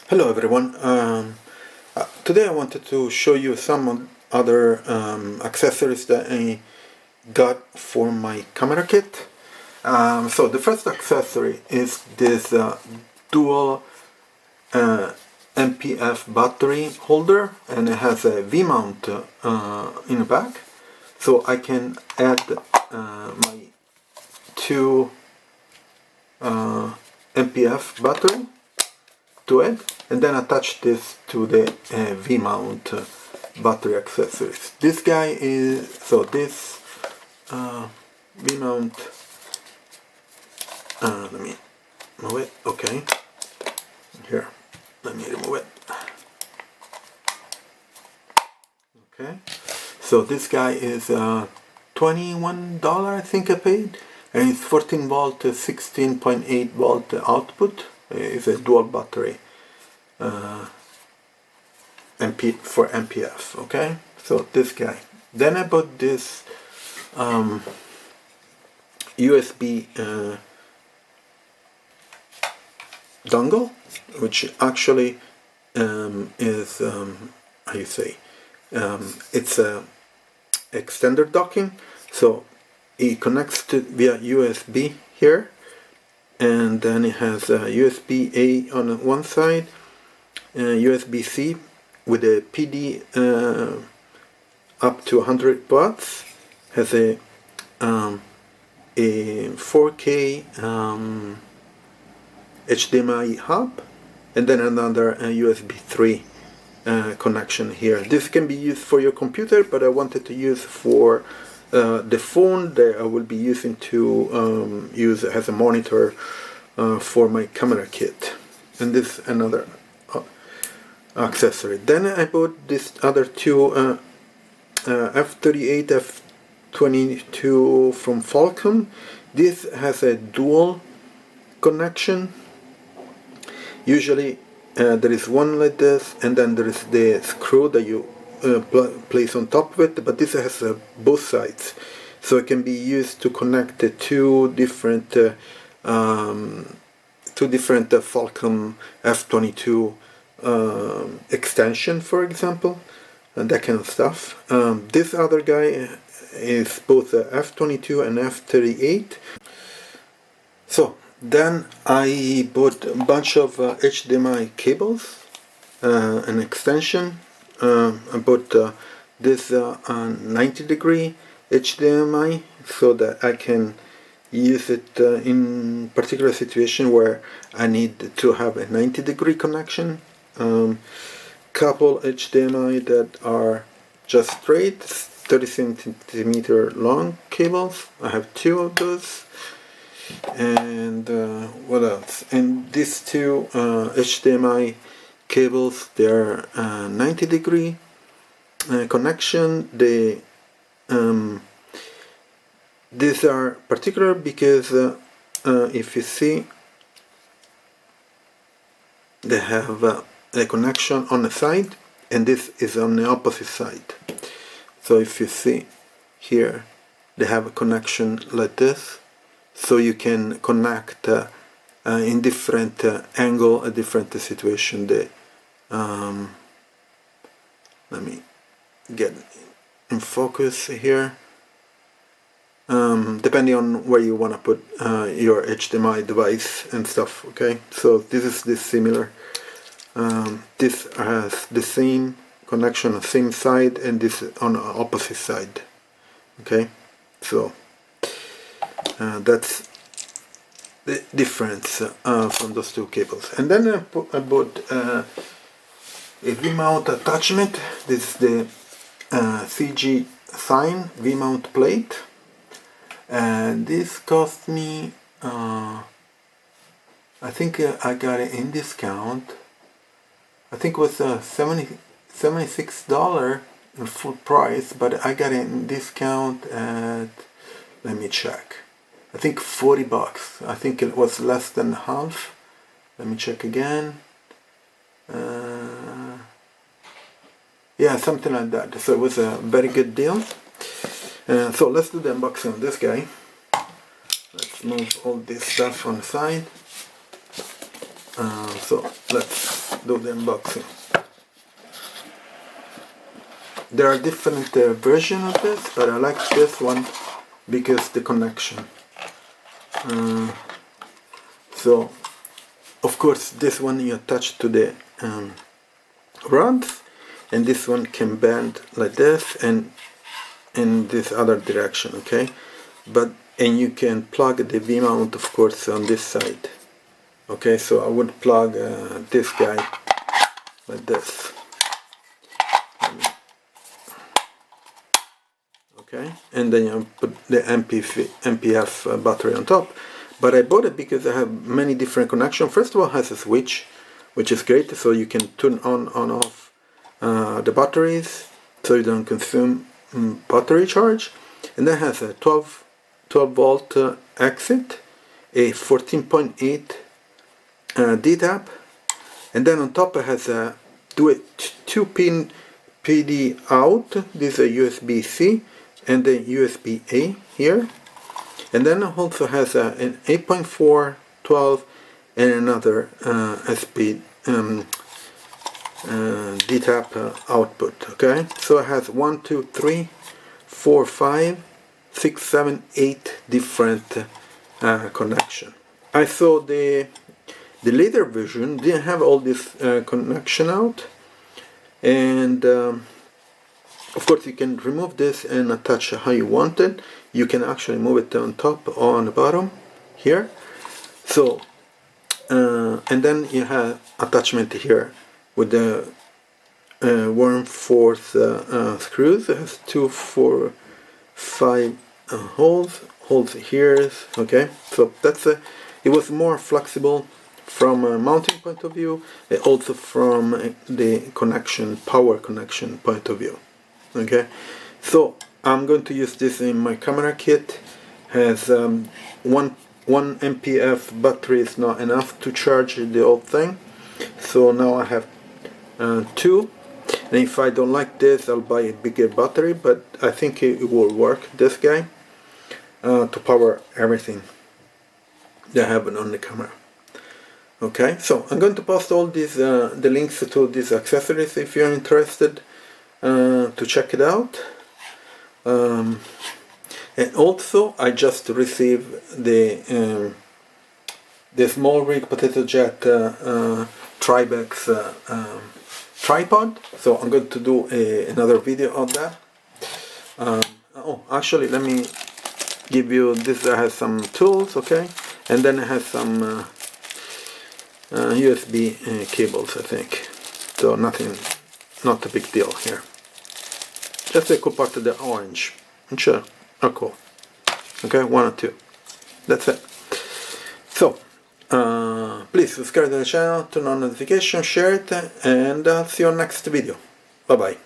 Hello everyone. Today I wanted to show you some other accessories that I got for my camera kit. So the first accessory is this dual MPF battery holder, and it has a V-mount in the back, so I can add my two MPF battery to it, and then attach this to the V-mount battery accessories. This guy is, so this V-mount, let me move it, okay, here, let me remove it, okay, so this guy is $21 I think I paid, and it's 14 volt 16.8 volt output. It's a dual battery for MPF, okay, so this guy. Then I bought this USB dongle, which actually is how you say, it's a extender docking, so it connects to via USB here, and then it has USB-A on one side, USB-C with a PD up to 100 watts, has a 4K HDMI hub, and then another USB 3 connection here. This can be used for your computer, but I wanted to use for the phone that I will be using to use as a monitor for my camera kit. And this is another accessory. Then I bought this other two F38 F22 from Falcam. This has a dual connection. Usually there is one like this, and then there is the screw that you place on top of it, but this has both sides, so it can be used to connect the two different Falcam F22 extension, for example, and that kind of stuff. This other guy is both F22 and F38. So then I bought a bunch of HDMI cables, an extension. I bought this 90-degree HDMI so that I can use it in particular situation where I need to have a 90-degree connection. Couple HDMI that are just straight 30 centimeter long cables. I have two of those. And what else? And these two HDMI cables, they're 90-degree connection. They these are particular because if you see, they have a connection on the side, and this is on the opposite side. So if you see here, they have a connection like this, so you can connect in different angle, a different situation. Let me get in focus here. Depending on where you want to put your HDMI device and stuff, okay, so this is similar. This has the same connection on the same side, and this on the opposite side, okay, so that's the difference from those two cables. And then I bought a V-mount attachment. This is the ZGCINE V-mount plate, and this cost me I think I got it in discount. I think it was $76 in full price, but I got it in discount at, let me check, I think $40. I think it was less than half. Let me check again. Yeah, something like that. So it was a very good deal. So let's do the unboxing of this guy. Let's move all this stuff on the side. so let's do the unboxing. There are different versions of this, but I like this one because the connection. So of course this one you attach to the rods, and this one can bend like this and in this other direction, okay? And you can plug the V-mount, of course, on this side. Okay, so I would plug this guy like this. Okay, and then you put the MPF battery on top. But I bought it because I have many different connections. First of all, it has a switch, which is great, so you can turn on off the batteries, so you don't consume battery charge. And then it has a 12 volt exit, a 14.8 D-tap, and then on top it has a 2-pin PD out. This is a USB-C and a USB-A here, and then it also has an 8.4, 12, and another SP D-tap output. Okay, so it has 1, 2, 3, 4, 5, 6, 7, 8 different connection. I saw the later version didn't have all this connection out, and of course you can remove this and attach how you want it. You can actually move it on top or on the bottom here. So and then you have attachment here with the worm force screws. It has 2, 4, 5 holes here. Okay, so that's it was more flexible from a mounting point of view, and also from the power connection point of view. Okay, so I'm going to use this in my camera kit. Has one MPF battery is not enough to charge the whole thing, so now I have 2. And if I don't like this, I'll buy a bigger battery, but I think it will work, this guy, to power everything that I have on the camera. Okay, so I'm going to post all these the links to these accessories if you're interested to check it out. And also I just received the small rig potato jet Tribex tripod, so I'm going to do another video on that. Oh, actually, let me give you this. Has some tools, okay, and then it has some USB cables, I think. So nothing, not a big deal here. Just a cool part of the orange. Sure, oh cool. Okay, 1 or 2. That's it. So please subscribe to the channel, turn on notifications, share it, and see you on next video. Bye bye.